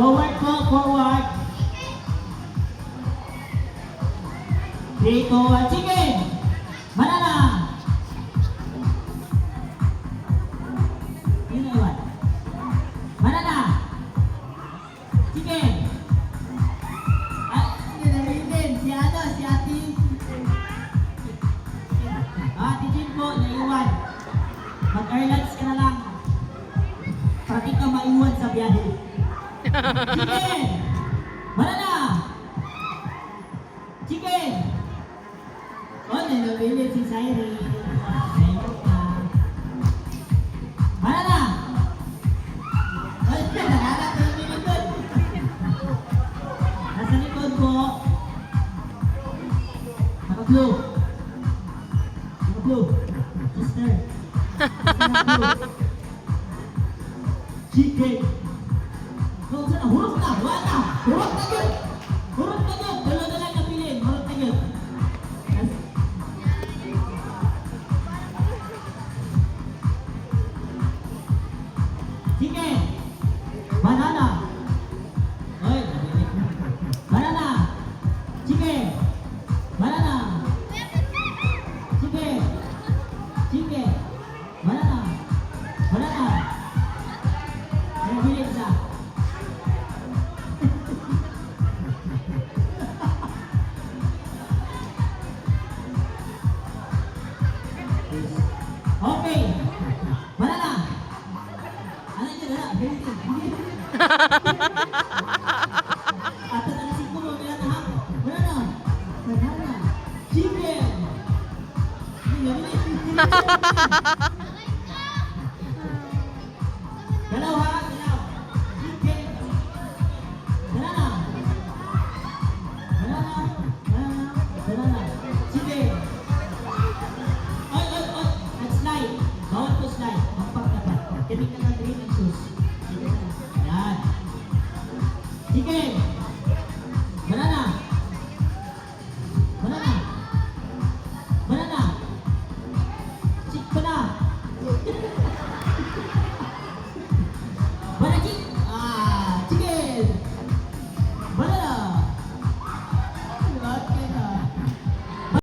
Forward po, forward. 3, 2, 1, chicken! Banana! Yun na iwan. Banana! Chicken! Ah, hindi na rin. Si ano, si Ate. Ate Jin po, naiwan. Mag-airlines ka na lang. Para di ka maiwan sa biyahe. Chicken! Banana! Chicken! Oh, nilabilit si Sairi. Banana! Oh, nakalat na yung likod. Nasa likod po. Naka-blue. Naka-blue. Sister. Naka-blue. Chicken! Kung saan, hurot na! Hurot na! Hurot na yun! Hurot na yun! Dalo na lang napilin! Hurot na yun! Chicken! Banana! Oy! Banana! Chicken! Banana! Chicken! Chicken! Banana! Banana! Nabilit siya. Okay. Banana. Ano yun na? Ato na nasip ko mo. Banana ha? Banana. Banana. Chicken. Galaw ha? Galaw. Chicken. Banana. Banana. Banana. Banana. Chicken. Oy, oy, oy. Nag-slide. Bawal po slide. Magpag dapat. Kinig na ng green and shoes. Yan. Chicken.